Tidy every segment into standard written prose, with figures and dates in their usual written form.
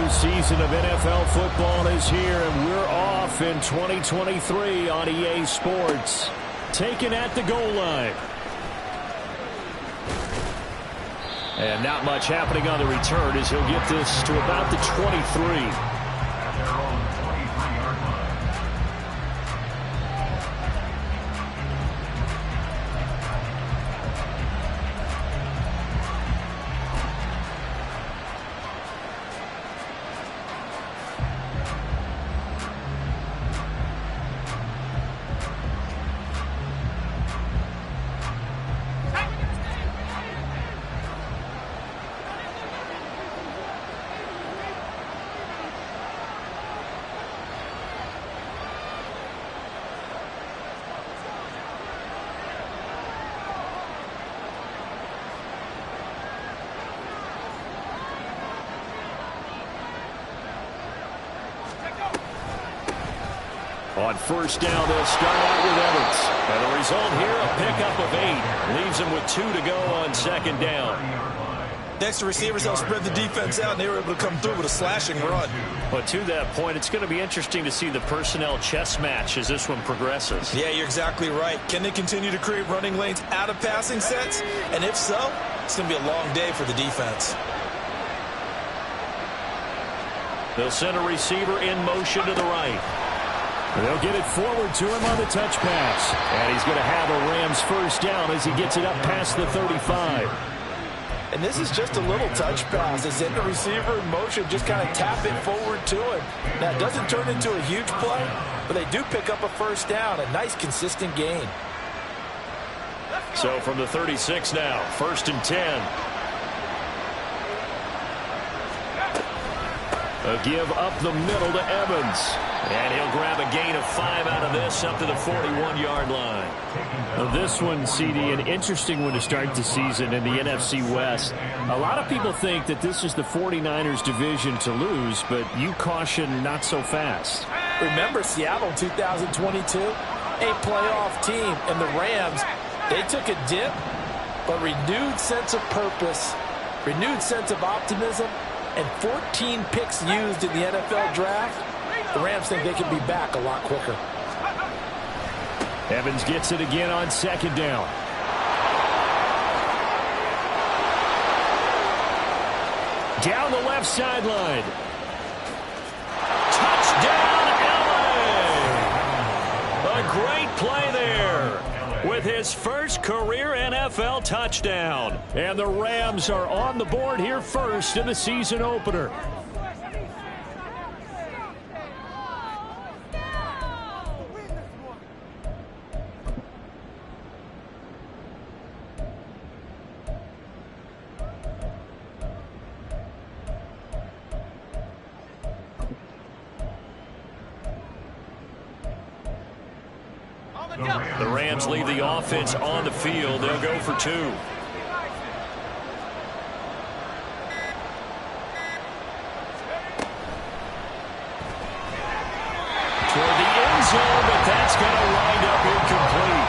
new season of NFL football is here, and we're off in 2023 on EA Sports. Taken at the goal line. And not much happening on the return as he'll get this to about the 23. On first down, they'll start out with Evans. And the result here, a pickup of 8. Leaves them with 2 to go on second down. Next, the receivers helped spread the defense out, and they were able to come through with a slashing run. But to that point, it's going to be interesting to see the personnel chess match as this one progresses. Yeah, you're exactly right. Can they continue to create running lanes out of passing sets? And if so, it's going to be a long day for the defense. They'll send a receiver in motion to the right. They'll get it forward to him on the touch pass. And he's going to have a Rams first down as he gets it up past the 35. And this is just a little touch pass. They send the receiver in motion, just kind of tap it forward to him. Now, it doesn't turn into a huge play, but they do pick up a first down. A nice, consistent gain. So from the 36 now, 1st and 10. A give up the middle to Evans. And he'll grab a gain of 5 out of this up to the 41-yard line. Now this one, CD, an interesting one to start the season in the NFC West. A lot of people think that this is the 49ers division to lose, but you caution not so fast. Remember Seattle 2022? A playoff team, and the Rams, they took a dip, but renewed sense of purpose, renewed sense of optimism, and 14 picks used in the NFL draft. The Rams think they can be back a lot quicker. Evans gets it again on second down. Down the left sideline. Touchdown, LA! A great play there with his first career NFL touchdown. And the Rams are on the board here first in the season opener. The Rams leave the offense on the field. They'll go for 2. Toward the end zone, but that's going to wind up incomplete.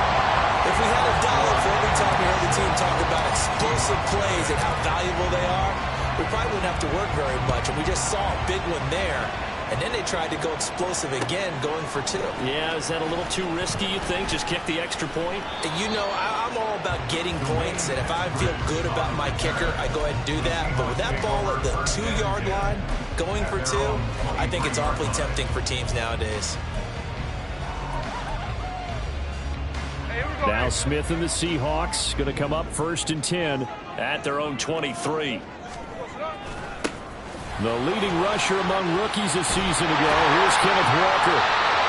If we had $1 for every time we heard the team talk about explosive plays and how valuable they are, we probably wouldn't have to work very much. And we just saw a big one there. And then they tried to go explosive again, going for 2. Yeah, is that a little too risky, you think? Just kick the extra point? You know, I'm all about getting points, and if I feel good about my kicker, I go ahead and do that. But with that ball at the 2-yard line, going for 2, I think it's awfully tempting for teams nowadays. Now Smith and the Seahawks going to come up 1st and 10 at their own 23. The leading rusher among rookies a season ago. Here's Kenneth Walker.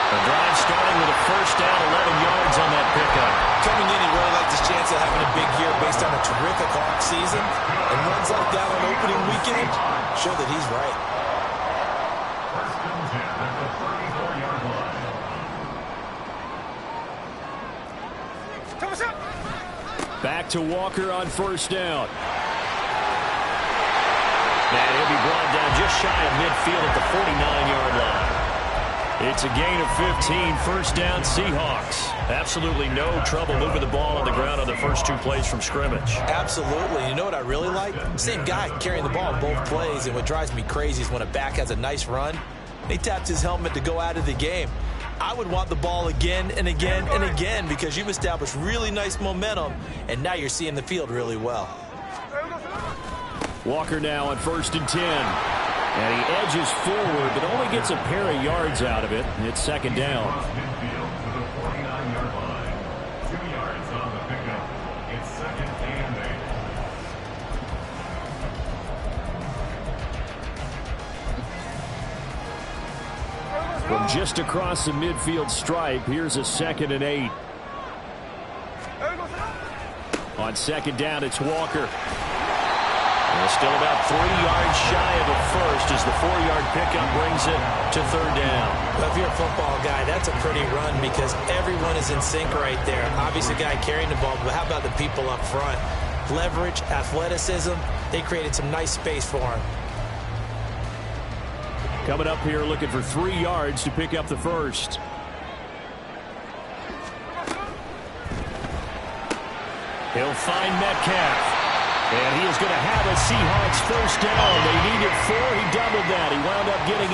The drive starting with a first down, 11 yards on that pickup. Coming in, he really liked his chance of having a big year based on a terrific off-season. And runs like that on opening weekend show that he's right. Back to Walker on first down. And he'll be brought down just shy of midfield at the 49-yard line. It's a gain of 15, first down Seahawks. Absolutely no trouble moving the ball on the ground on the first 2 plays from scrimmage. Absolutely. You know what I really like? Same guy carrying the ball in both plays, and what drives me crazy is when a back has a nice run, he taps his helmet to go out of the game. I would want the ball again and again and again because you've established really nice momentum, and now you're seeing the field really well. Walker now on 1st and 10. And he edges forward, but only gets a pair of yards out of it. And it's 2nd down. From just across the midfield stripe, here's a 2nd and 8. On 2nd down, it's Walker. Still about 3 yards shy of a first as the 4-yard pickup brings it to 3rd down. Well, if you're a football guy, that's a pretty run because everyone is in sync right there. Obviously, the guy carrying the ball, but how about the people up front? Leverage, athleticism, they created some nice space for him. Coming up here looking for 3 yards to pick up the first. He'll find Metcalf. And he is going to have a Seahawks first down. They needed 4. He doubled that. He wound up getting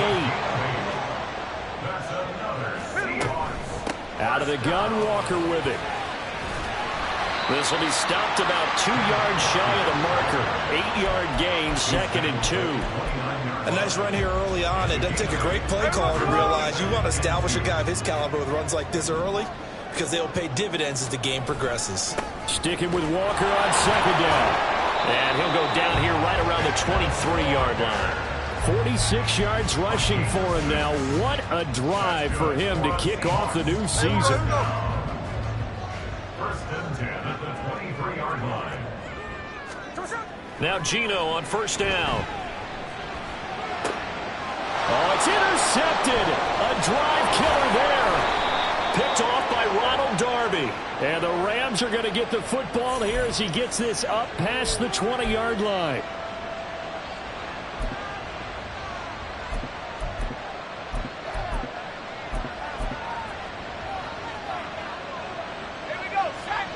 8. Out of the gun, Walker with it. This will be stopped about 2 yards shy of the marker. 8-yard gain, 2nd and 2. A nice run here early on. It doesn't take a great play caller to realize you want to establish a guy of his caliber with runs like this early because they'll pay dividends as the game progresses. Sticking with Walker on 2nd down. And he'll go down here right around the 23-yard line. 46 yards rushing for him now. What a drive for him to kick off the new season. 1st and 10 at the 23-yard line. Now Geno on 1st down. Oh, it's intercepted. A drive killer there. Picked off by Ronald Darby. And the Rams are going to get the football here as he gets this up past the 20-yard line. Here we go, set.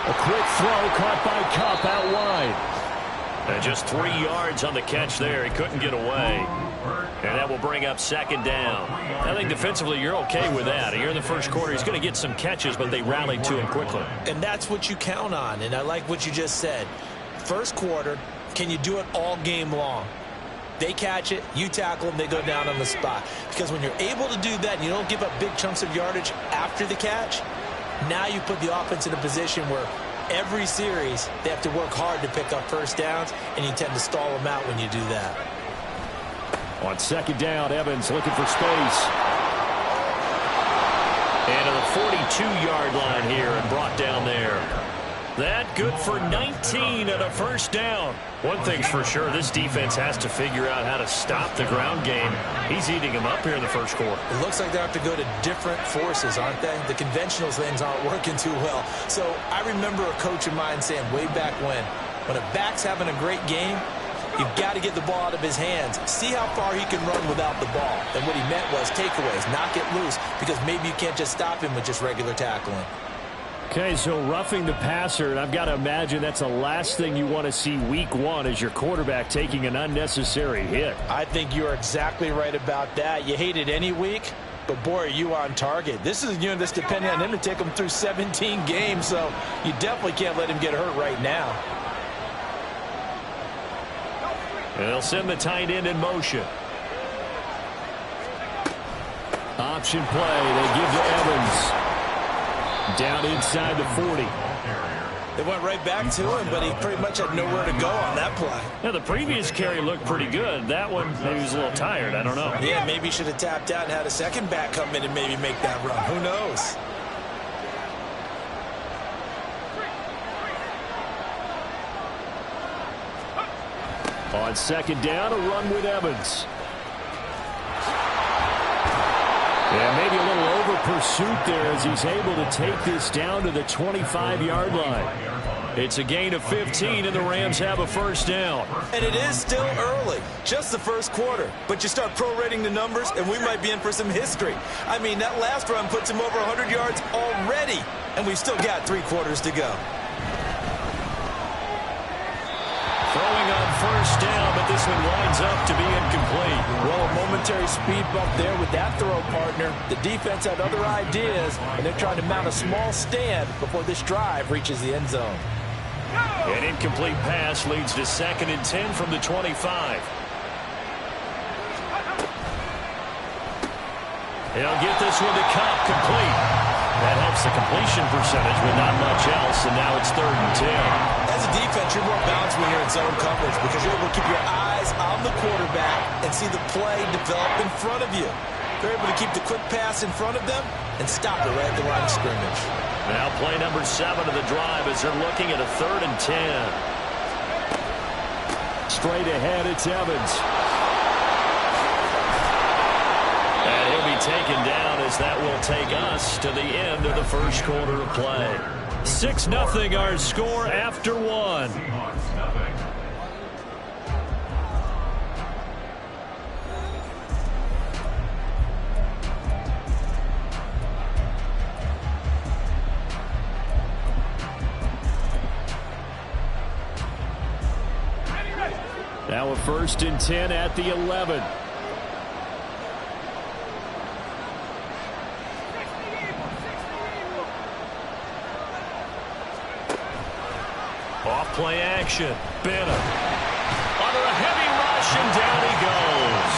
A quick throw caught by Kupp out wide. And just 3 yards on the catch there. He couldn't get away. And that will bring up 2nd down. I think defensively you're okay with that. Here in the first quarter, he's going to get some catches, but they rallied to him quickly. And that's what you count on. And I like what you just said. First quarter, can you do it all game long? They catch it, you tackle them, they go down on the spot. Because when you're able to do that and you don't give up big chunks of yardage after the catch, now you put the offense in a position where every series, they have to work hard to pick up first downs, and you tend to stall them out when you do that. On 2nd down, Evans looking for space. And to the 42-yard line here and brought down there. That good for 19 and a first down. One thing's for sure, this defense has to figure out how to stop the ground game. He's eating them up here in the first quarter. It looks like they have to go to different forces, aren't they? The conventional things aren't working too well. So I remember a coach of mine saying way back when a back's having a great game, you've got to get the ball out of his hands. See how far he can run without the ball. And what he meant was takeaways, knock it loose, because maybe you can't just stop him with just regular tackling. Okay, so roughing the passer, and I've got to imagine that's the last thing you want to see week 1 is your quarterback taking an unnecessary hit. I think you're exactly right about that. You hate it any week, but boy, are you on target. This is a unit that's depending on him to take him through 17 games, so you definitely can't let him get hurt right now. And they'll send the tight end in motion. Option play, they give to Evans. Down inside the 40. They went right back to him, but he pretty much had nowhere to go on that play. Now, the previous carry looked pretty good. That one, maybe he was a little tired. I don't know. Yeah, maybe he should have tapped out and had a second back come in and maybe make that run. Who knows? On 2nd down, a run with Evans. Yeah, maybe a little pursuit there as he's able to take this down to the 25-yard line. It's a gain of 15, and the Rams have a first down. And it is still early, just the first quarter. But you start prorating the numbers, and we might be in for some history. I mean, that last run puts him over 100 yards already, and we've still got 3 quarters to go. Throwing on first down, but this one winds up to be incomplete. Well, a momentary speed bump there with that throw, partner. The defense had other ideas, and they're trying to mount a small stand before this drive reaches the end zone. An incomplete pass leads to 2nd and 10 from the 25. He'll get this one to Kupp, complete. That helps the completion percentage, but not much else, and now it's 3rd and 10. As a defense, you're more balanced when you're in zone coverage because you're able to keep your eyes on the quarterback and see the play develop in front of you. You're able to keep the quick pass in front of them and stop it right at the line of scrimmage. Now play number 7 of the drive as they're looking at a 3rd and 10. Straight ahead, it's Evans. And he'll be taken down as that will take us to the end of the first quarter of play. 6-0 our score after 1. Seahawks nothing. Now a 1st and 10 at the 11. Off play action. Bennett under a heavy rush, and down he goes.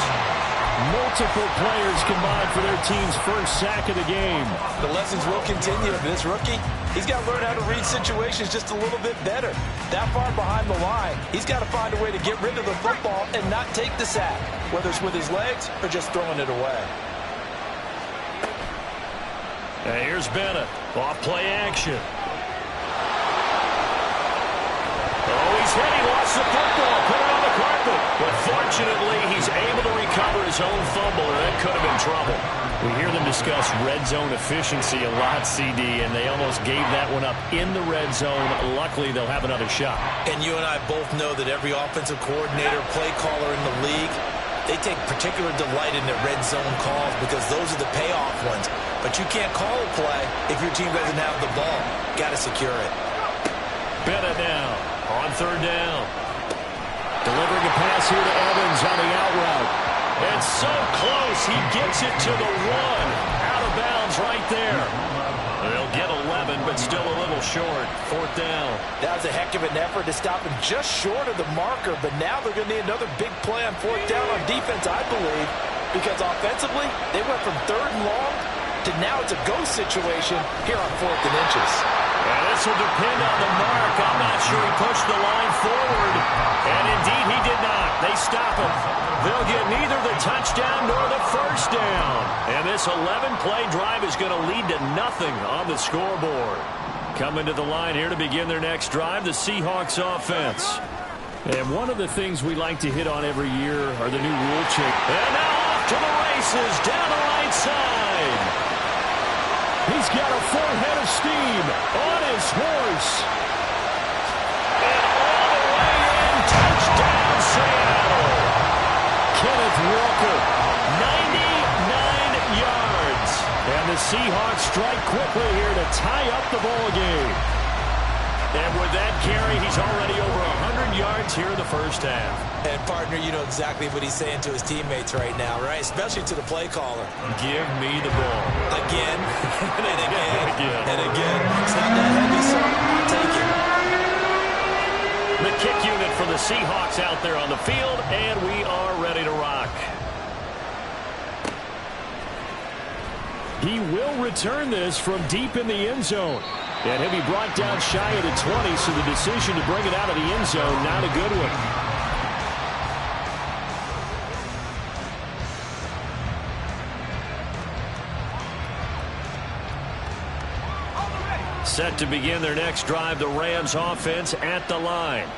Multiple players combined for their team's first sack of the game. The lessons will continue. This rookie, he's got to learn how to read situations just a little bit better. That far behind the line, he's got to find a way to get rid of the football and not take the sack, whether it's with his legs or just throwing it away. And here's Bennett. Off play action. He's hit, he lost the football, put it on the carpet. But fortunately, he's able to recover his own fumble, or that could have been trouble. We hear them discuss red zone efficiency a lot, CD, and they almost gave that one up in the red zone. Luckily, they'll have another shot. And you and I both know that every offensive coordinator, play caller in the league, they take particular delight in their red zone calls because those are the payoff ones. But you can't call a play if your team doesn't have the ball. Got to secure it. Bennett now on 3rd down. Delivering a pass here to Evans on the out route. It's so close. He gets it to the 1. Out of bounds right there. They'll get 11, but still a little short. 4th down. That was a heck of an effort to stop him just short of the marker, but now they're going to need another big play on 4th down on defense, I believe, because offensively, they went from 3rd and long to now it's a go situation here on 4th and inches. And this will depend on the mark. I'm not sure he pushed the line forward. And indeed, he did not. They stop him. They'll get neither the touchdown nor the first down. And this 11-play drive is going to lead to nothing on the scoreboard. Coming to the line here to begin their next drive, the Seahawks offense. And one of the things we like to hit on every year are the new rule changes. And now off to the races down the right side. He's got a full head of steam on his horse. And all the way in, touchdown Seattle. Kenneth Walker, 99 yards. And the Seahawks strike quickly here to tie up the ball game. And with that carry, he's already over 100 yards here in the first half. And, partner, you know exactly what he's saying to his teammates right now, right? Especially to the play caller. Give me the ball. Again, and again, Again. and again. It's not that heavy, so I'll take it. The kick unit for the Seahawks out there on the field, and we are ready to rock. He will return this from deep in the end zone. And he'll be brought down shy of the 20, so the decision to bring it out of the end zone, not a good one. Set to begin their next drive, the Rams offense at the line.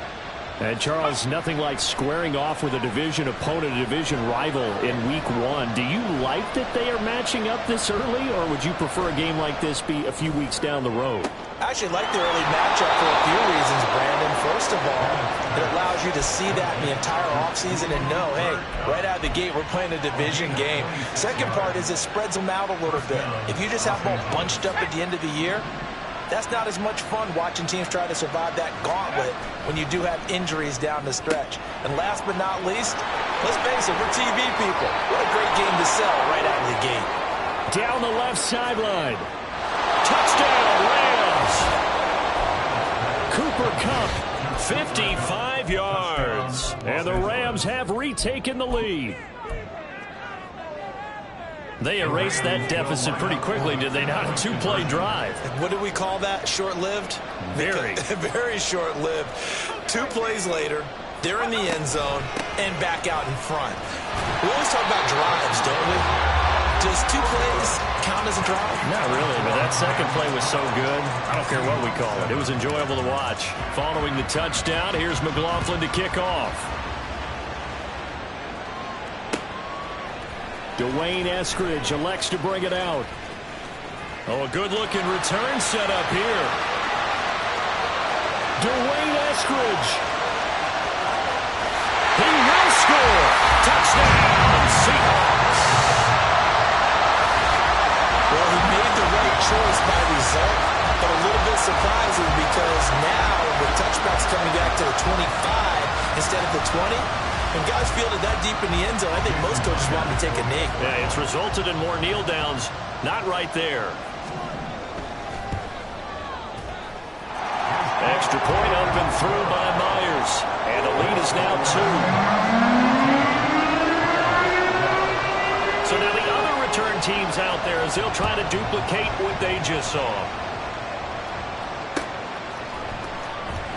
And Charles, nothing like squaring off with a division opponent, a division rival in week 1. Do you like that they are matching up this early, or would you prefer a game like this be a few weeks down the road? I actually like the early matchup for a few reasons, Brandon. First of all, it allows you to see that in the entire offseason and know, hey, right out of the gate, we're playing a division game. Second part is it spreads them out a little bit. If you just have them all bunched up at the end of the year, that's not as much fun watching teams try to survive that gauntlet when you do have injuries down the stretch. And last but not least, let's face it, we're TV people. What a great game to sell right out of the gate. Down the left sideline. Touchdown, Rams. Cooper Kupp, 55 yards. And the Rams have retaken the lead. They erased that deficit pretty quickly, did they not? A 2-play drive. What do we call that? Short-lived? Very. Very short-lived. 2 plays later, they're in the end zone and back out in front. We always talk about drives, don't we? Does 2 plays count as a drive? Not really, but that second play was so good. I don't care what we call it. It was enjoyable to watch. Following the touchdown, here's McLaughlin to kick off. Dwayne Eskridge elects to bring it out. Oh, a good-looking return set up here. Dwayne Eskridge. He will score. Touchdown, Seahawks. Well, he made the right choice by result, but a little bit surprising because now the touchback's coming back to the 25 instead of the 20. When guys fielded that deep in the end zone, I think most coaches want to take a knee. Yeah, it's resulted in more kneel downs. Not right there. Extra point up and through by Myers. And the lead is now 2. So now the other return teams out there as they'll try to duplicate what they just saw.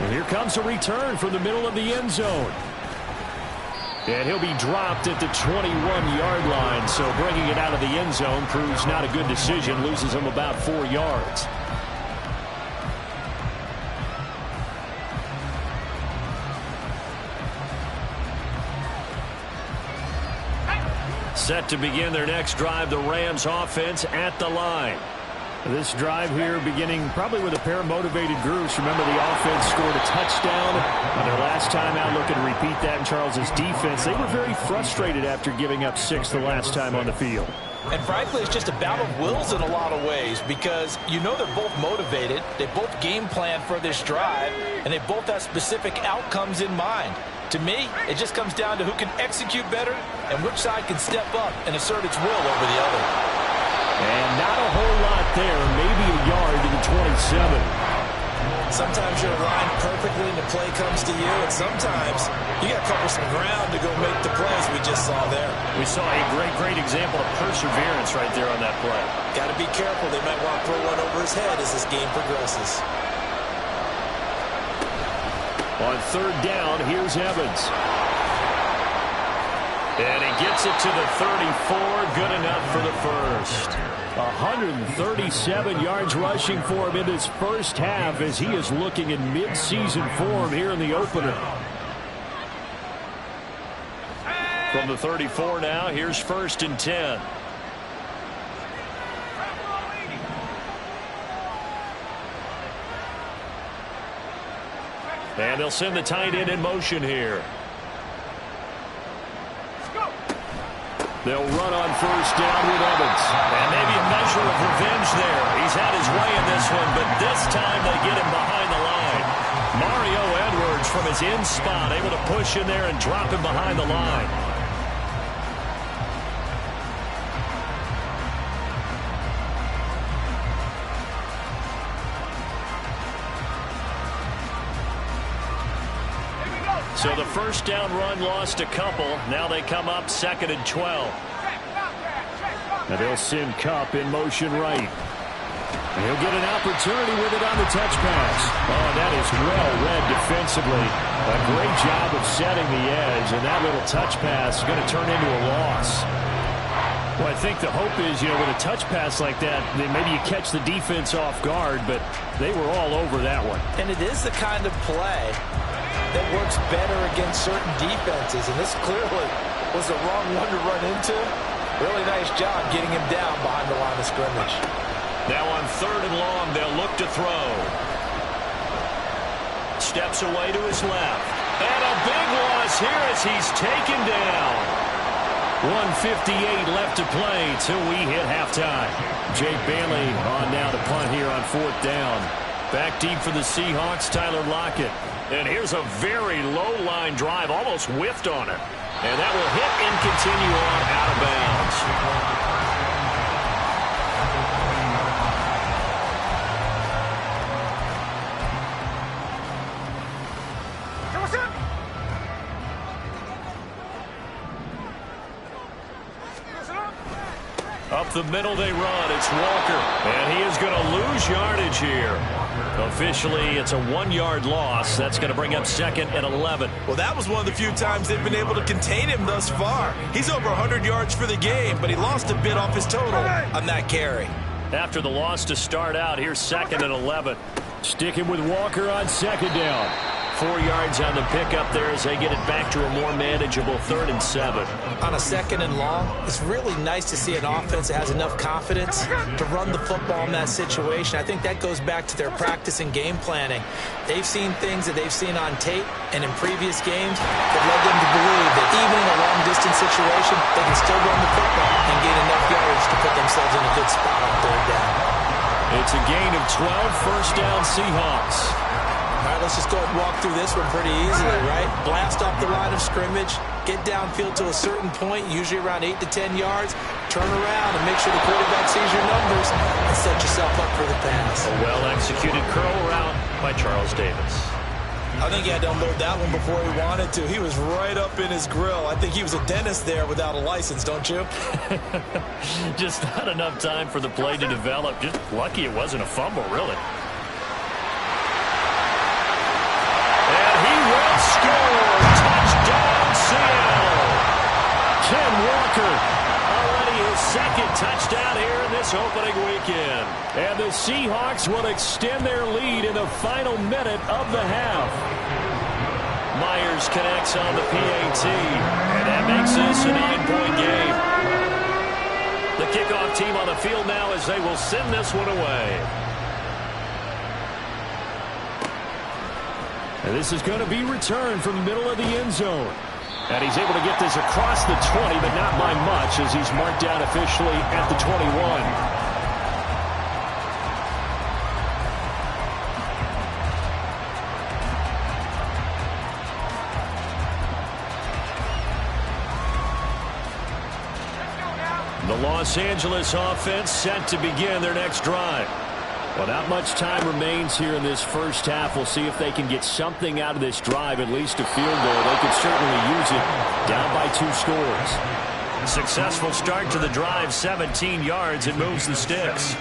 And here comes a return from the middle of the end zone. And he'll be dropped at the 21-yard line, so bringing it out of the end zone proves not a good decision, loses him about 4 yards. Set to begin their next drive, the Rams offense at the line. This drive here beginning probably with a pair of motivated groups. Remember, the offense scored a touchdown on their last time out. Looking to repeat that in Charles's defense. They were very frustrated after giving up 6 the last time on the field. And frankly, it's just a battle of wills in a lot of ways because you know they're both motivated. They both game plan for this drive, and they both have specific outcomes in mind. To me, it just comes down to who can execute better and which side can step up and assert its will over the other. And not a whole lot there, maybe a yard to the 27. Sometimes you're aligned perfectly and the play comes to you, and sometimes you got to cover some ground to go make the plays we just saw there. We saw a great example of perseverance right there on that play. Got to be careful. They might want to throw one over his head as this game progresses. On third down, here's Evans. And he gets it to the 34. Good enough for the first. 137 yards rushing for him in this first half as he is looking in mid-season form here in the opener. From the 34 now, here's 1st and 10. And they'll send the tight end in motion here. They'll run on first down with Evans. And maybe a measure of revenge there. He's had his way in this one, but this time they get him behind the line. Mario Edwards from his in spot, able to push in there and drop him behind the line. So the first down run lost a couple. Now they come up 2nd and 12. Now they'll send Kupp in motion right. And he'll get an opportunity with it on the touch pass. Oh, that is well read defensively. A great job of setting the edge. And that little touch pass is going to turn into a loss. Well, I think the hope is, with a touch pass like that, maybe you catch the defense off guard, but they were all over that one. And it is the kind of play that works better against certain defenses, and this clearly was the wrong one to run into. Really nice job getting him down behind the line of scrimmage. Now on 3rd and long, they'll look to throw. Steps away to his left. And a big loss here as he's taken down. 1:58 left to play till we hit halftime. Jake Bailey on now to punt here on 4th down. Back deep for the Seahawks, Tyler Lockett. And here's a very low-line drive, almost whiffed on it. And that will hit and continue on out of bounds. Up the middle they run. It's Walker. And he is going to lose yardage here. Officially, it's a 1-yard loss. That's going to bring up 2nd and 11. Well, that was one of the few times they've been able to contain him thus far. He's over 100 yards for the game, but he lost a bit off his total on that carry. After the loss to start out, here's 2nd and 11. Sticking with Walker on 2nd down. 4 yards on the pickup there as they get it back to a more manageable 3rd and 7. On a 2nd and long, it's really nice to see an offense that has enough confidence to run the football in that situation. I think that goes back to their practice and game planning. They've seen things that they've seen on tape and in previous games that led them to believe that even in a long-distance situation, they can still run the football and gain enough yardage to put themselves in a good spot on 3rd down. It's a gain of 12, 1st down Seahawks. All right, let's just go and walk through this one pretty easily, right? Blast off the line of scrimmage, get downfield to a certain point, usually around 8 to 10 yards, turn around and make sure the quarterback sees your numbers and set yourself up for the pass. A well-executed curl route by Charles Davis. I think he had to unload that one before he wanted to. He was right up in his grill. I think he was a dentist there without a license, don't you? Just not enough time for the play to develop. Just lucky it wasn't a fumble, really. Score! Touchdown, Seattle! Ken Walker, already his 2nd touchdown here in this opening weekend. And the Seahawks will extend their lead in the final minute of the half. Myers connects on the PAT, and that makes this an 9-point game. The kickoff team on the field now as they will send this one away. And this is going to be returned from the middle of the end zone. And he's able to get this across the 20, but not by much as he's marked down officially at the 21. The Los Angeles offense set to begin their next drive. Well, not much time remains here in this first half. We'll see if they can get something out of this drive, at least a field goal. They could certainly use it. Down by 2 scores. Successful start to the drive, 17 yards. It moves the sticks.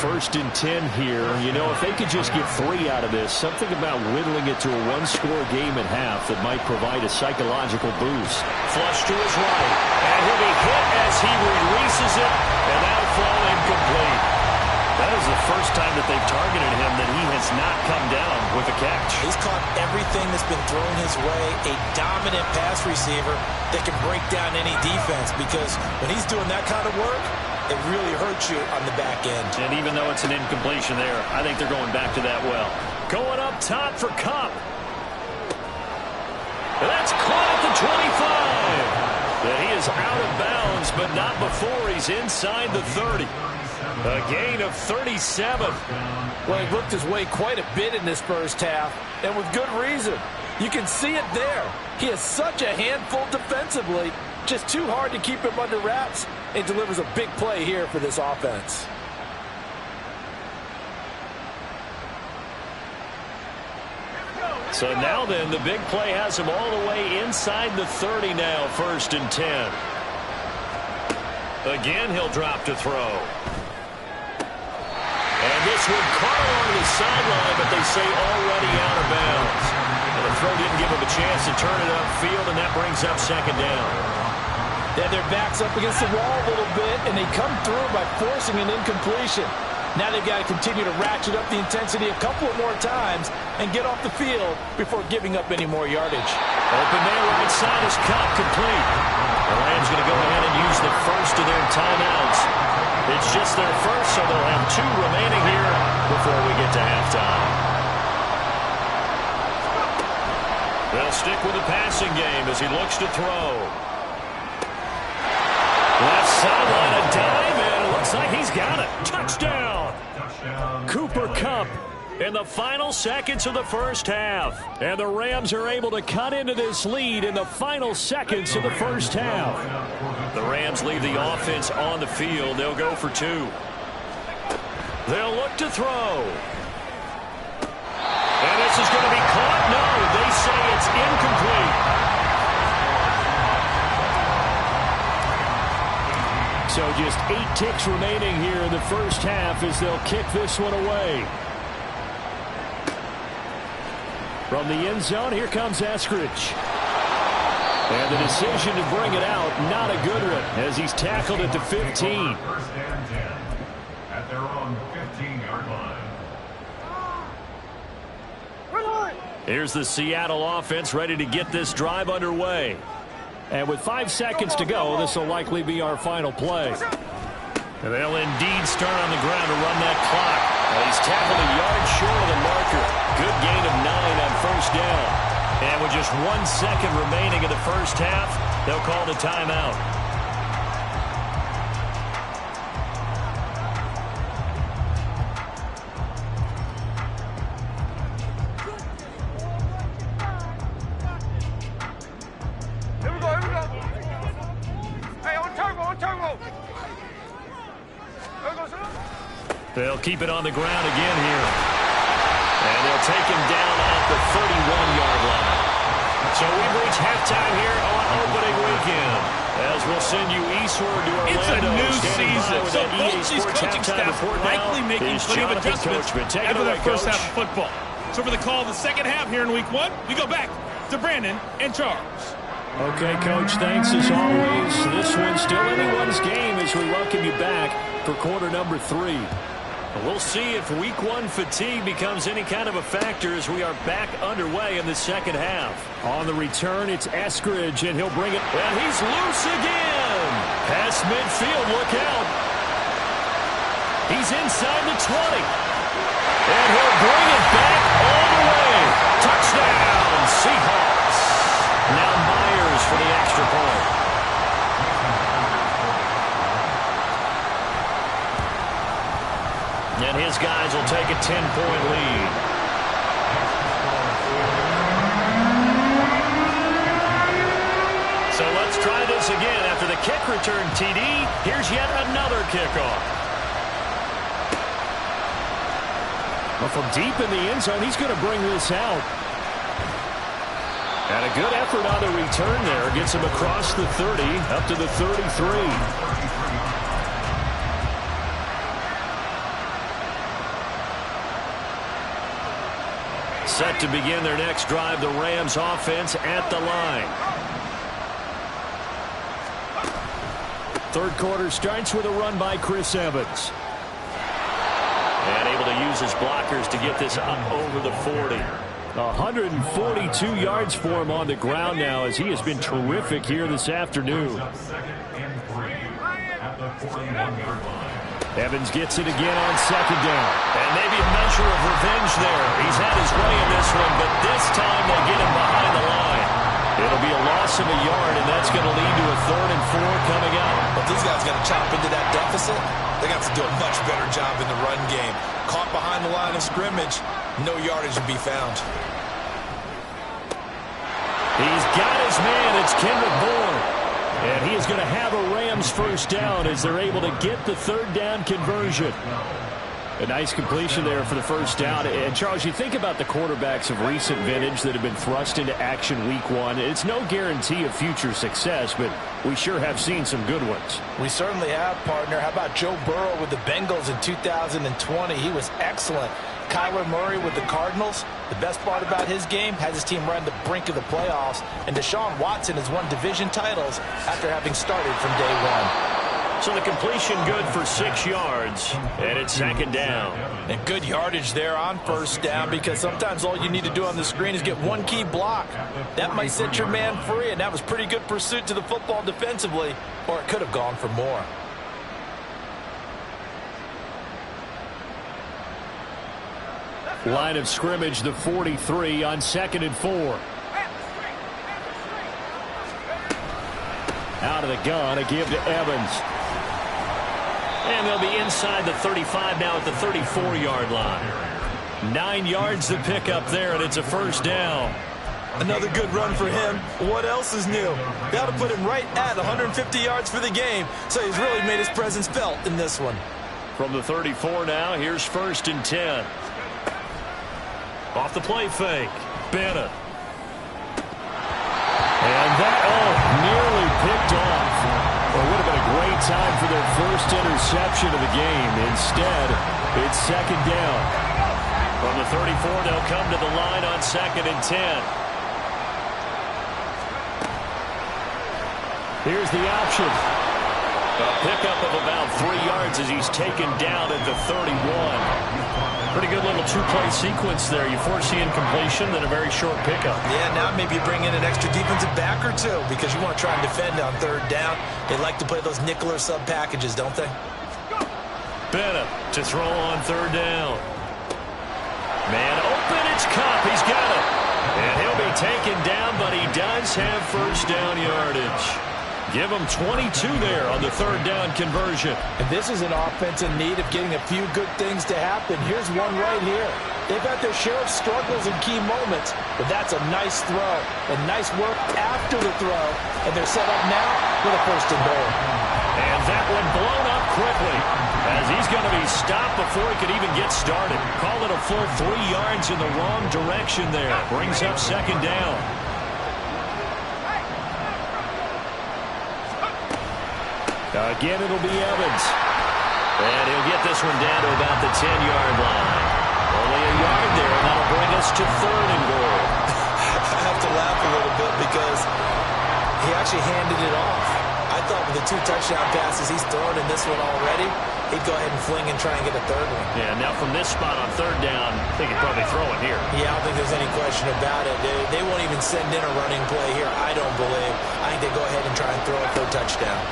1st and 10 here. You know, if they could just get 3 out of this, something about whittling it to a 1-score game at half that might provide a psychological boost. Flush to his right. And he'll be hit as he releases it, and that'll fall incomplete. That is the first time that they've targeted him that he has not come down with a catch. He's caught everything that's been thrown his way. A dominant pass receiver that can break down any defense, because when he's doing that kind of work, it really hurts you on the back end. And even though it's an incompletion there, I think they're going back to that well. Going up top for Kupp. That's caught at the 25. And he is out of bounds, but not before he's inside the 30. A gain of 37. Well, he worked his way quite a bit in this first half, and with good reason. You can see it there. He is such a handful defensively. Just too hard to keep him under wraps, and delivers a big play here for this offense. So now then, the big play has him all the way inside the 30 now, 1st and 10. Again, he'll drop to throw. And this one caught along the sideline, but they say already out of bounds. And the throw didn't give him a chance to turn it upfield, and that brings up 2nd down. Then their backs up against the wall a little bit, and they come through by forcing an incompletion. Now they've got to continue to ratchet up the intensity a couple of more times and get off the field before giving up any more yardage. Open there, right side is caught, complete. The Rams going to go ahead and use the first of their timeouts. It's just their first, so they'll have 2 remaining here before we get to halftime. They'll stick with the passing game as he looks to throw. Left sideline, a dive, and it looks like he's got it. Touchdown! Cooper Kupp in the final seconds of the first half. And the Rams are able to cut into this lead in the final seconds of the first half. The Rams leave the offense on the field. They'll go for 2. They'll look to throw. And this is going to be caught. No, they say it's incomplete. So just 8 ticks remaining here in the first half as they'll kick this one away. From the end zone, here comes Eskridge. And the decision to bring it out, not a good one, as he's tackled at the 15. First and 10 at their own 15-yard line. Here's the Seattle offense ready to get this drive underway. And with 5 seconds to go, this will likely be our final play. And they'll indeed start on the ground to run that clock. And he's tackled a yard short of the marker. Good gain of 9 on first down. And with just 1 second remaining in the first half, they'll call the timeout. They'll keep it on the ground again here. And they'll take him down at the 31-yard line. So we've reached halftime here on opening weekend. As we'll send you eastward to Orlando. It's a new season, so both these coaching staffs are likely making plenty of adjustments after that first half of football. So for the call of the second half here in week 1, we go back to Brandon and Charles. Okay, Coach, thanks as always. This one's still anyone's game as we welcome you back for quarter number 3. We'll see if week 1 fatigue becomes any kind of a factor as we are back underway in the second half. On the return, it's Eskridge, and he'll bring it. And he's loose again. Past midfield, look out. He's inside the 20. And he'll bring it back all the way. Touchdown, Seahawks. Now Myers for the extra point. And his guys will take a 10-point lead. So let's try this again. After the kick return, TD, here's yet another kickoff. Well, from deep in the end zone, he's going to bring this out. And a good effort on the return there. Gets him across the 30, up to the 33. Set to begin their next drive, the Rams offense at the line. Third quarter starts with a run by Chris Evans. And able to use his blockers to get this up over the 40. 142 yards for him on the ground now as he has been terrific here this afternoon. Second and 3 at the 41-yard line. Evans gets it again on second down. And maybe a measure of revenge there. He's had his way in this one, but this time they get him behind the line. It'll be a loss of a yard, and that's going to lead to a 3rd and 4 coming up. But these guys got to chop into that deficit. They got to do a much better job in the run game. Caught behind the line of scrimmage, no yardage to be found. He's got his man. It's Kendrick Bourne. And he is going to have a Rams first down as they're able to get the 3rd down conversion. A nice completion there for the first down. And, Charles, you think about the quarterbacks of recent vintage that have been thrust into action week 1. It's no guarantee of future success, but we sure have seen some good ones. We certainly have, partner. How about Joe Burrow with the Bengals in 2020? He was excellent. Kyler Murray with the Cardinals. The best part about his game has his team right on the brink of the playoffs. And Deshaun Watson has won division titles after having started from day 1. So the completion good for 6 yards, and it's second down. And good yardage there on first down, because sometimes all you need to do on the screen is get one key block. That might set your man free, and that was pretty good pursuit to the football defensively, or it could have gone for more. Line of scrimmage, the 43 on 2nd and 4. Out of the gun, a give to Evans. And they'll be inside the 35 now at the 34-yard line. 9 yards to pick up there, and it's a first down. Another good run for him. What else is new? That'll put him right at 150 yards for the game, so he's really made his presence felt in this one. From the 34 now, here's 1st and 10. Off the play fake, Bennett. And that, nearly picked off. Well, it would have been a great time for their first interception of the game. Instead, it's second down. From the 34, they'll come to the line on 2nd and 10. Here's the option. A pickup of about 3 yards as he's taken down at the 31. Pretty good little two-play sequence there. You force the incompletion, then a very short pickup. Yeah, now maybe you bring in an extra defensive back or two, because you want to try and defend on 3rd down. They like to play those nickel or sub packages, don't they? Bennett to throw on 3rd down. Man open, it's Kupp. He's got it. And he'll be taken down, but he does have first down yardage. Give him 22 there on the 3rd down conversion. And this is an offense in need of getting a few good things to happen. Here's one right here. They've had their share of struggles in key moments, but that's a nice throw and nice work after the throw. And they're set up now with a 1st and goal. And that one blown up quickly as he's going to be stopped before he could even get started. Call it a full 3 yards in the wrong direction there. Brings up 2nd down. Again, it'll be Evans. And he'll get this one down to about the 10-yard line. Only a yard there, and that'll bring us to 3rd and goal. I have to laugh a little bit because he actually handed it off. I thought with the 2 touchdown passes he's thrown in this one already, he'd go ahead and fling and try and get a 3rd one. Yeah, now from this spot on 3rd down, I think he'd probably throw it here. Yeah, I don't think there's any question about it. They won't even send in a running play here, I don't believe. I think they go ahead and try and throw it for a touchdown.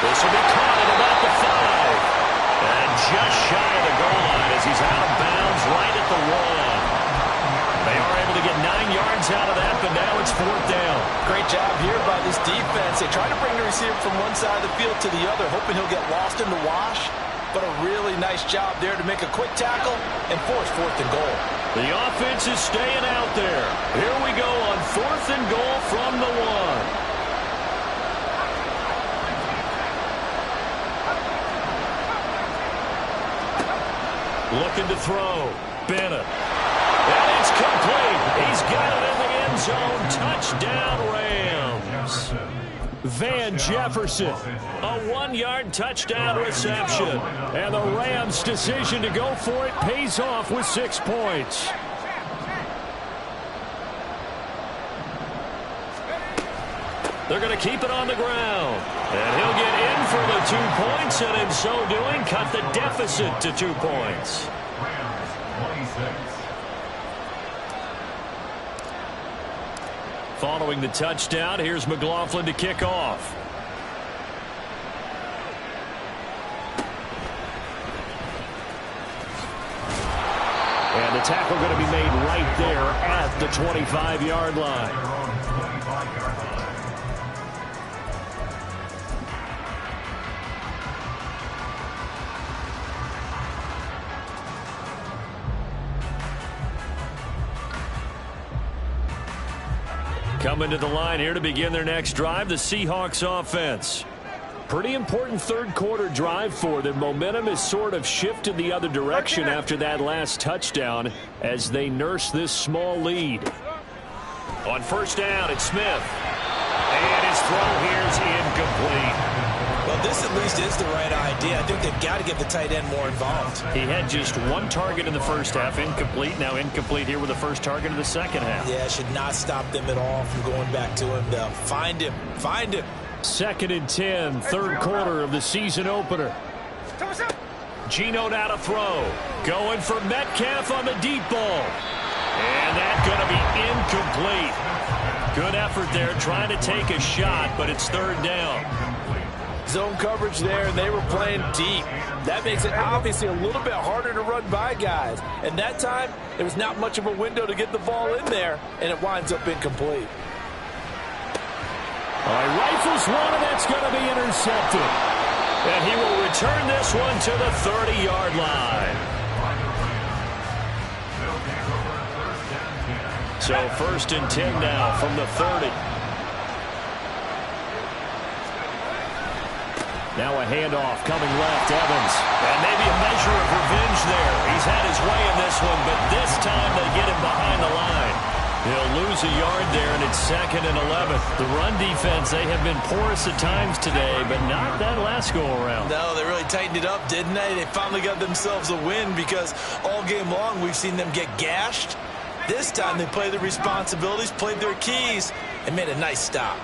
This will be caught at about the 5. And just shy of the goal line as he's out of bounds right at the 1. They are able to get 9 yards out of that, but now it's 4th down. Great job here by this defense. They try to bring the receiver from one side of the field to the other, hoping he'll get lost in the wash. But a really nice job there to make a quick tackle and force 4th and goal. The offense is staying out there. Here we go on 4th and goal from the 1. Looking to throw. Bennett. And it's complete. He's got it in the end zone. Touchdown, Rams. Van Jefferson. A 1-yard touchdown reception. And the Rams' decision to go for it pays off with 6 points. They're going to keep it on the ground. And he'll get in for the 2 points, and in so doing, cut the deficit to 2 points. Following the touchdown, here's McLaughlin to kick off. And the tackle going to be made right there at the 25-yard line. Coming to the line here to begin their next drive, the Seahawks offense. Pretty important 3rd quarter drive for them. Momentum has sort of shifted the other direction after that last touchdown as they nurse this small lead. On 1st down, it's Smith. And his throw here is incomplete. Well, this at least is the right idea. I think they've got to get the tight end more involved. He had just 1 target in the first half, incomplete. Now incomplete here with the first target of the second half. Yeah, it should not stop them at all from going back to him. They'll find him. 2nd and 10, third quarter of the season opener. Geno now to throw. Going for Metcalf on the deep ball. And that's going to be incomplete. Good effort there trying to take a shot, but it's 3rd down. Zone coverage there, and they were playing deep. That makes it obviously a little bit harder to run by guys. And that time, there was not much of a window to get the ball in there, and it winds up incomplete. All right, rifles one, and that's going to be intercepted. And he will return this one to the 30-yard line. So 1st and 10 now from the 30. Now a handoff coming left, Evans. And maybe a measure of revenge there. He's had his way in this one, but this time they get him behind the line. He'll lose a yard there, and it's 2nd and 11. The run defense, they have been porous at times today, but not that last go-around. No, they really tightened it up, didn't they? They finally got themselves a win because all game long we've seen them get gashed. This time they played their responsibilities, played their keys, and made a nice stop.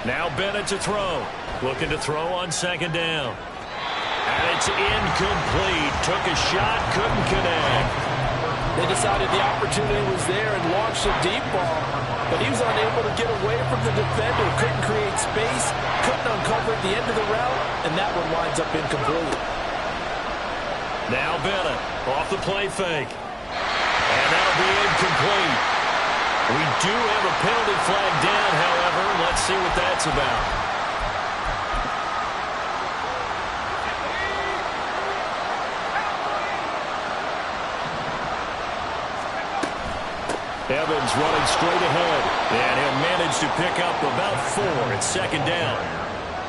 Now Bennett to throw. Looking to throw on 2nd down. And it's incomplete. Took a shot, couldn't connect. They decided the opportunity was there and launched a deep ball, but he was unable to get away from the defender, couldn't create space, couldn't uncover at the end of the route, and that one winds up incomplete. Now Bennett off the play fake. And that'll be incomplete. We do have a penalty flag down, however. Let's see what that's about. Evans running straight ahead. And he'll manage to pick up about 4 at 2nd down.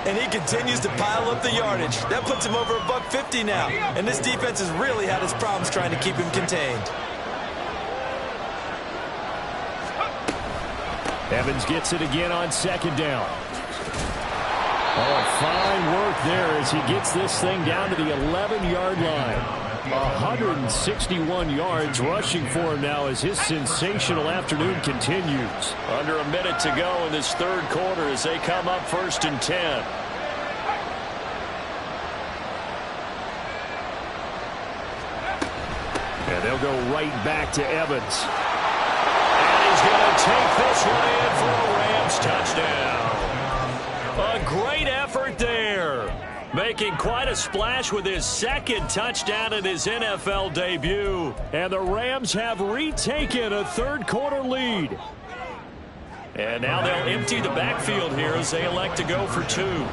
And he continues to pile up the yardage. That puts him over $150 now. And this defense has really had its problems trying to keep him contained. Evans gets it again on 2nd down. Oh, fine work there as he gets this thing down to the 11-yard line. 161 yards rushing for him now as his sensational afternoon continues. Under a minute to go in this 3rd quarter as they come up 1st and 10. And they'll go right back to Evans. And he's going to take this one in for a Rams touchdown. A great effort there. Making quite a splash with his 2nd touchdown in his NFL debut. And the Rams have retaken a 3rd quarter lead. And now they'll empty the backfield here as they elect to go for 2. And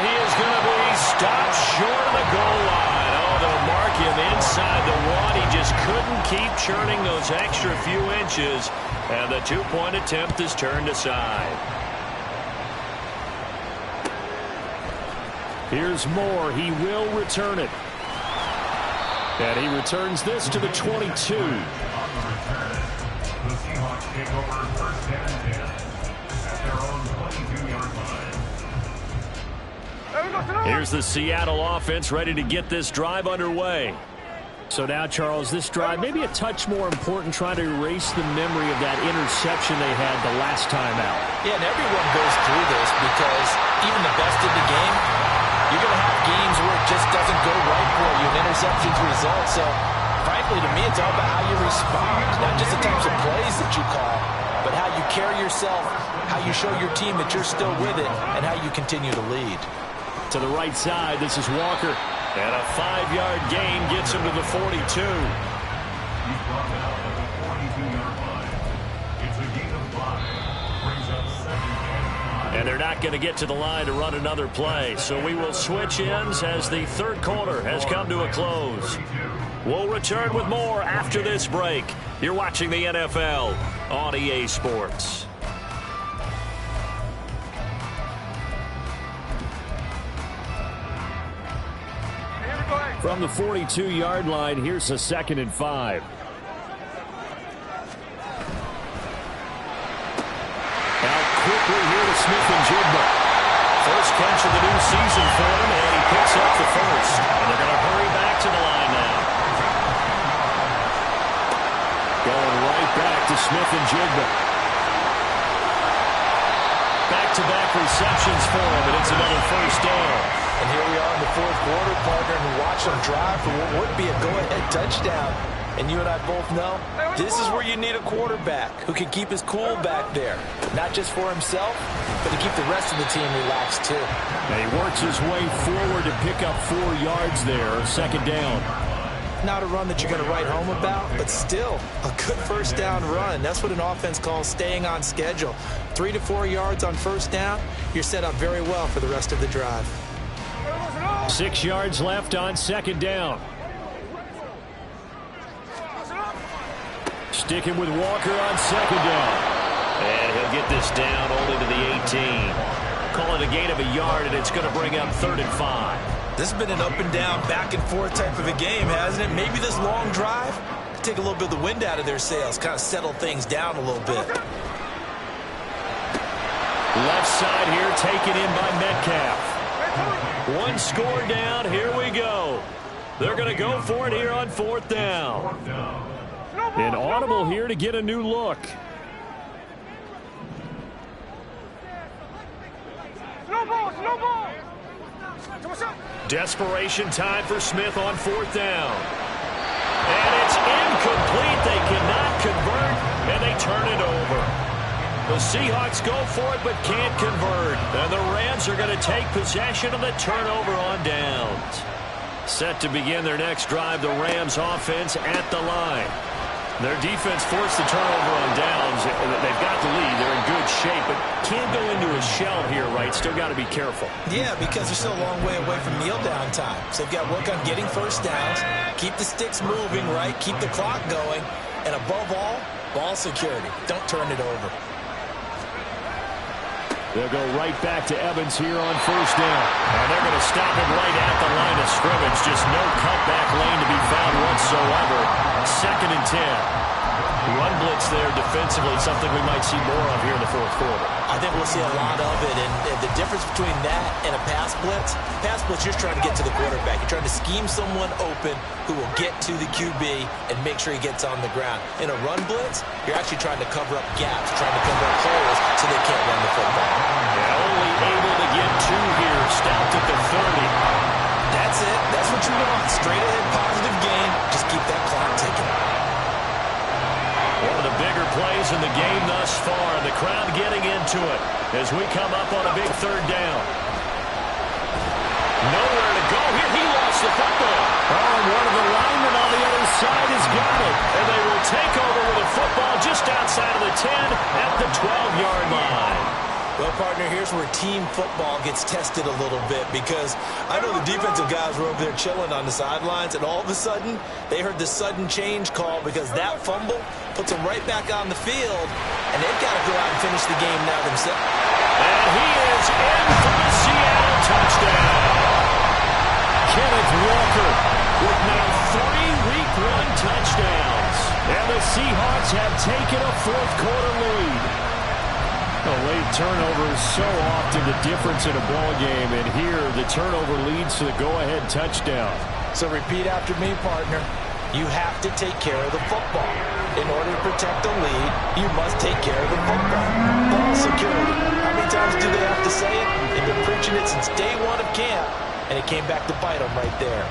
he is going to be stopped short of the goal line. Oh, they'll mark him inside the 1. He just couldn't keep churning those extra few inches. And the 2-point attempt is turned aside. Here's Moore. He will return it. And he returns this to the 22. The Seahawks take over 1st and 10 at their own 22-yard line. Here's the Seattle offense ready to get this drive underway. So now, Charles, this drive maybe a touch more important, trying to erase the memory of that interception they had the last time out. Yeah, and everyone goes through this because even the best in the game, you're going to have games where it just doesn't go right for you, and interceptions result. So, frankly, to me, it's all about how you respond, not just the types of plays that you call, but how you carry yourself, how you show your team that you're still with it, and how you continue to lead. To the right side, this is Walker. And a 5-yard gain gets him to the 42. He's brought down at the 42-yard line. It's a gain of 5. Brings up 2nd and 5. And they're not going to get to the line to run another play. So we will switch ends as the 3rd quarter has come to a close. We'll return with more after this break. You're watching the NFL on EA Sports. From the 42-yard line, here's a 2nd and 5. Out quickly here to Smith-Njigba. First catch of the new season for him, and he picks up the first. And they're going to hurry back to the line now. Going right back Smith-Njigba. Back-to-back receptions for him, and it's another first down. And here we are in the fourth quarter, partner, and watch them drive for what would be a go-ahead touchdown. And you and I both know this is where you need a quarterback who can keep his cool back there. Not just for himself, but to keep the rest of the team relaxed too. And he works his way forward to pick up 4 yards there, second down. Not a run that you're going to write home about, but still a good first down run. That's what an offense calls staying on schedule. 3 to 4 yards on first down, you're set up very well for the rest of the drive. 6 yards left on second down. Sticking with Walker on second down. And he'll get this down only to the 18. Call it a gain of a yard, and it's going to bring up 3rd and 5. This has been an up and down, back and forth type of a game, hasn't it? Maybe this long drive could take a little bit of the wind out of their sails, kind of settle things down a little bit. Left side here taken in by Metcalf. 1 score down. Here we go. They're going to go for it here on 4th down. An audible here to get a new look. Desperation time for Smith on 4th down. And it's incomplete. They cannot convert, and they turn it over. The Seahawks go for it but can't convert. And the Rams are going to take possession of the turnover on downs. Set to begin their next drive, the Rams offense at the line. Their defense forced the turnover on downs. They've got the lead. They're in good shape, but can't go into a shell here, right? Still got to be careful. Yeah, because they're still a long way away from kneel down time. So they've got to work on getting first downs, keep the sticks moving, right? Keep the clock going. And above all, ball security. Don't turn it over. They'll go right back to Evans here on first down. And they're going to stop him right at the line of scrimmage. Just no cutback lane to be found whatsoever. 2nd and 10. Run blitz there defensively, something we might see more of here in the fourth quarter. I think we'll see a lot of it. And the difference between that and a pass blitz, you're just trying to get to the quarterback. You're trying to scheme someone open who will get to the QB and make sure he gets on the ground. In a run blitz, you're actually trying to cover up gaps, trying to cover up holes so they can't run the football. Yeah, only able to get 2 here, stopped at the 30. That's it. That's what you want. Straight ahead positive gain. Just keep that clock ticking. One of the bigger plays in the game thus far. The crowd getting into it as we come up on a big 3rd down. Nowhere to go here. He lost the football. Oh, and one of the linemen on the other side has got it. And they will take over with a football just outside of the 10 at the 12-yard line. Well, partner, here's where team football gets tested a little bit because I know the defensive guys were over there chilling on the sidelines, and all of a sudden, they heard the sudden change call because that fumble puts them right back on the field, and they've got to go out and finish the game now themselves. And he is in for the Seattle touchdown. Kenneth Walker with now 3 Week 1 touchdowns. And the Seahawks have taken a fourth quarter lead. A late turnover is so often the difference in a ball game, and here the turnover leads to the go-ahead touchdown. So repeat after me, partner. You have to take care of the football. In order to protect the lead, you must take care of the football. Ball security. How many times do they have to say it? They've been preaching it since day 1 of camp, and it came back to bite them right there.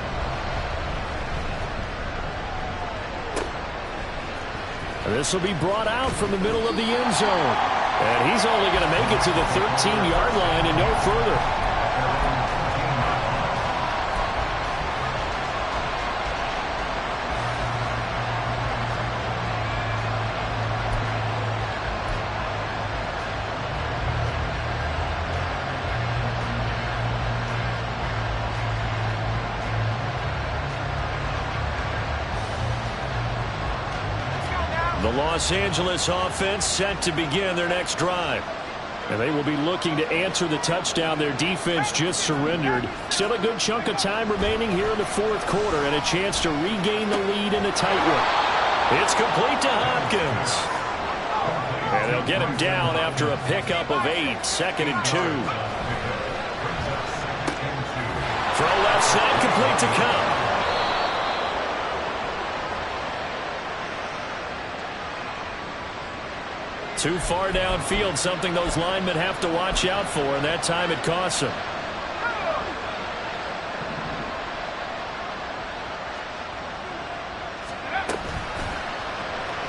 This will be brought out from the middle of the end zone. And he's only going to make it to the 13-yard line and no further. The Los Angeles offense set to begin their next drive. And they will be looking to answer the touchdown their defense just surrendered. Still a good chunk of time remaining here in the fourth quarter and a chance to regain the lead in a tight one. It's complete to Hopkins. And they'll get him down after a pickup of 8, 2nd and 2. Throw left side, complete to Cup. Too far downfield, something those linemen have to watch out for, and that time it costs them.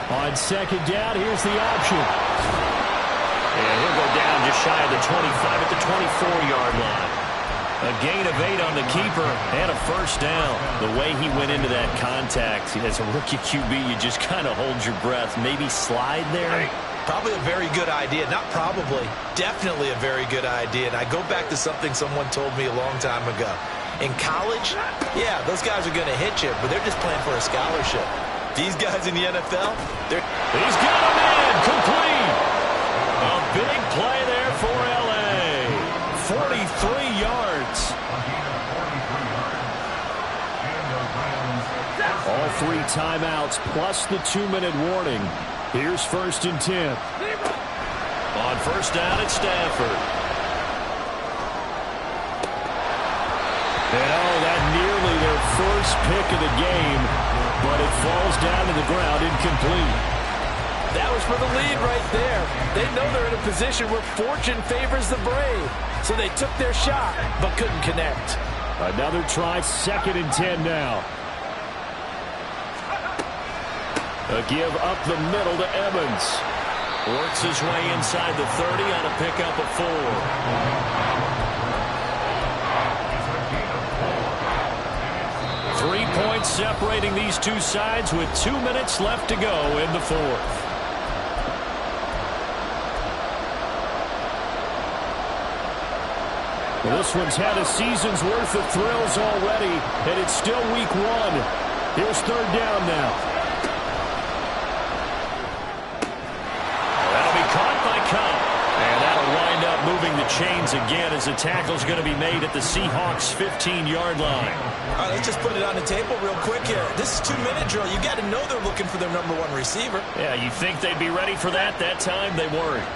On second down, here's the option. And he'll go down just shy of the 25 at the 24-yard line. A gain of 8 on the keeper and a first down. The way he went into that contact, as a rookie QB, you just kind of hold your breath. Maybe slide there. Probably a very good idea. Not probably. Definitely a very good idea. And I go back to something someone told me a long time ago. In college, yeah, those guys are going to hit you, but they're just playing for a scholarship. These guys in the NFL, he's got a man complete. A big play there for L.A. 43 yards. All 3 timeouts plus the 2-minute warning. Here's 1st and 10. On first down at Stafford. And that nearly their first pick of the game, but it falls down to the ground incomplete. That was for the lead right there. They know they're in a position where fortune favors the brave. So they took their shot, but couldn't connect. Another try, 2nd and 10 now. A give up the middle to Evans. Works his way inside the 30 on a pickup of 4. 3 points separating these two sides with 2 minutes left to go in the 4th. Well, this one's had a season's worth of thrills already, and it's still week 1. Here's 3rd down now. That'll be caught by Cup. And that'll wind up moving the chains again as the tackle's going to be made at the Seahawks' 15-yard line. All right, let's just put it on the table real quick here. This is 2-minute drill. You got to know they're looking for their #1 receiver. Yeah, you think they'd be ready for that? That time they weren't.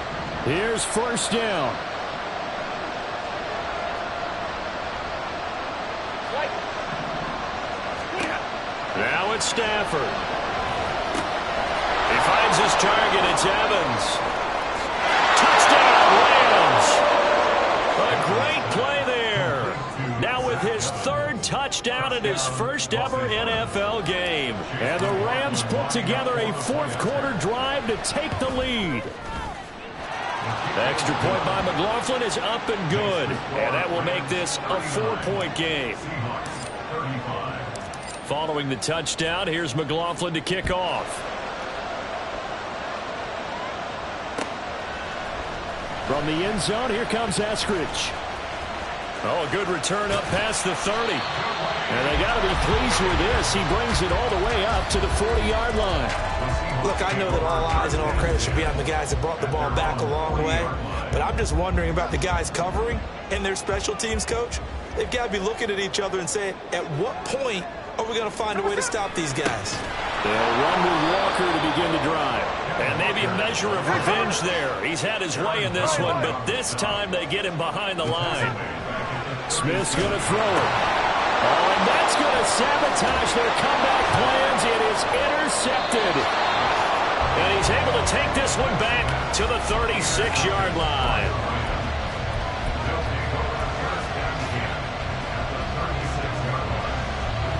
Here's 1st down. Now it's Stafford. He finds his target. It's Evans. Touchdown, Rams. A great play there. Now with his 3rd touchdown in his first ever NFL game. And the Rams put together a 4th quarter drive to take the lead. The extra point by McLaughlin is up and good. And that will make this a 4-point game. Following the touchdown, here's McLaughlin to kick off. From the end zone, here comes Eskridge. Oh, a good return up past the 30. And they got to be pleased with this. He brings it all the way up to the 40-yard line. Look, I know that all eyes and all credit should be on the guys that brought the ball back a long way, but I'm just wondering about the guys covering and their special teams coach. They've got to be looking at each other and saying, at what point are we going to find a way to stop these guys? They'll run with Walker to begin the drive. And maybe a measure of revenge there. He's had his way in this one, but this time they get him behind the line. Smith's going to throw it. Oh, and that's going to sabotage their comeback plans. It is intercepted. And he's able to take this one back to the 36-yard line.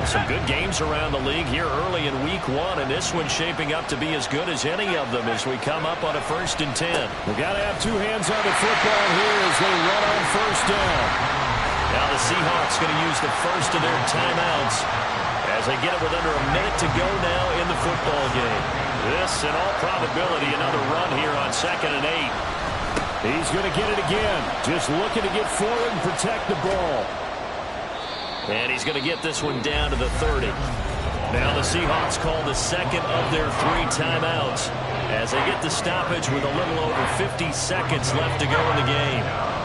Some good games around the league here early in week 1, and this one's shaping up to be as good as any of them as we come up on a 1st and 10. We've got to have 2 hands on the football here as they run on 1st down. Now the Seahawks going to use the first of their timeouts as they get it with under a minute to go now in the football game. This, in all probability, another run here on 2nd and 8. He's going to get it again, just looking to get forward and protect the ball. And he's going to get this one down to the 30. Now the Seahawks call the 2nd of their 3 timeouts as they get the stoppage with a little over 50 seconds left to go in the game.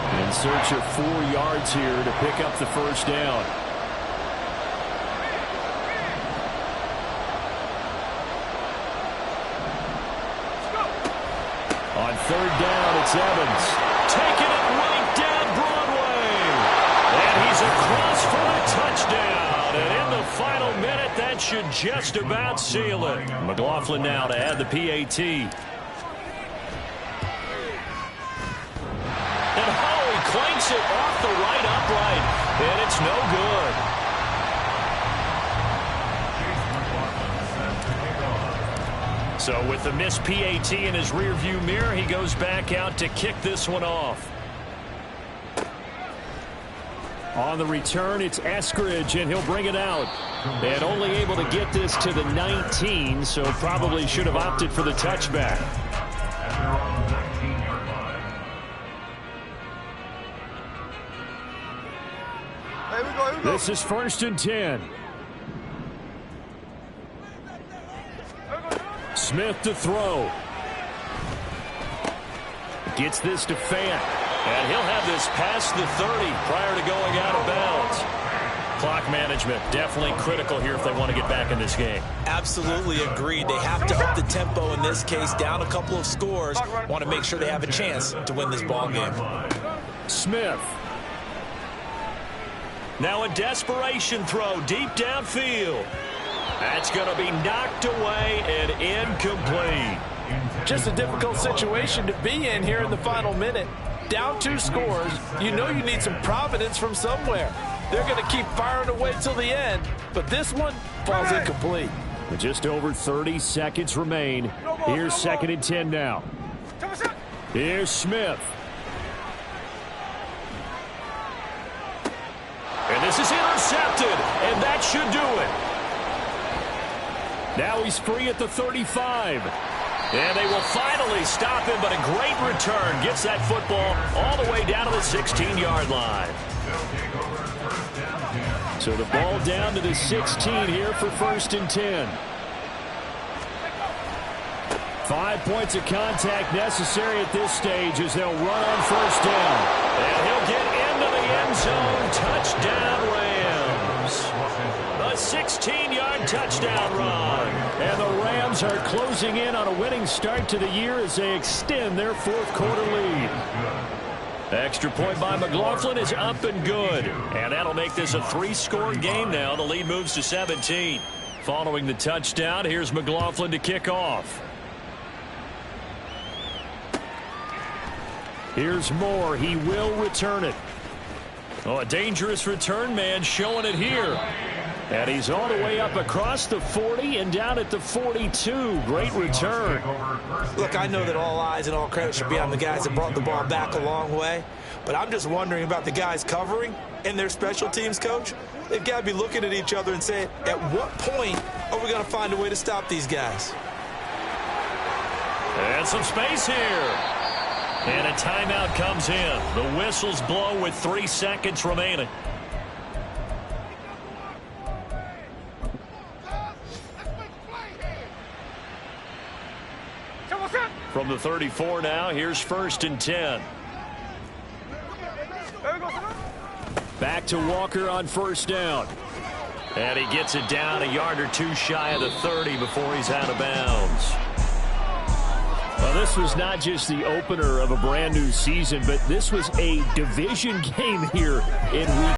In search of 4 yards here to pick up the 1st down. On 3rd down, it's Evans. Taking it right down Broadway. And he's across for the touchdown. And in the final minute, that should just about seal it. McLaughlin now to add the PAT. hits it off the right upright, and it's no good. So with the missed PAT in his rearview mirror, he goes back out to kick this one off. On the return, it's Eskridge, and he'll bring it out. And only able to get this to the 19, so probably should have opted for the touchback. This is 1st and 10. Smith to throw. Gets this to Fant. And he'll have this past the 30 prior to going out of bounds. Clock management definitely critical here if they want to get back in this game. Absolutely agreed. They have to up the tempo in this case, down a couple of scores. Want to make sure they have a chance to win this ball game. Smith. Now a desperation throw deep downfield. That's going to be knocked away and incomplete. Just a difficult situation to be in here in the final minute. Down 2 scores, you know you need some providence from somewhere. They're going to keep firing away till the end, but this one falls incomplete. With just over 30 seconds remain, here's 2nd and 10 now. Here's Smith. And this is intercepted, and that should do it. Now he's free at the 35. And they will finally stop him, but a great return gets that football all the way down to the 16-yard line. So the ball down to the 16 here for 1st and 10. 5 points of contact necessary at this stage as they'll run on 1st down. And he'll get into the end zone. Touchdown, Rams. A 16-yard touchdown run. And the Rams are closing in on a winning start to the year as they extend their 4th quarter lead. Extra point by McLaughlin is up and good. And that'll make this a 3-score game now. The lead moves to 17. Following the touchdown, here's McLaughlin to kick off. Here's Moore. He will return it. Oh, a dangerous return man showing it here. And he's all the way up across the 40 and down at the 42. Great return. Look, I know that all eyes and all credit should be on the guys that brought the ball back a long way, but I'm just wondering about the guys covering and their special teams coach. They've got to be looking at each other and saying, at what point are we going to find a way to stop these guys? And some space here. And a timeout comes in. The whistles blow with 3 seconds remaining. From the 34 now, here's 1st and 10. Back to Walker on 1st down. And he gets it down a yard or 2 shy of the 30 before he's out of bounds. Well, this was not just the opener of a brand new season, but this was a division game here in week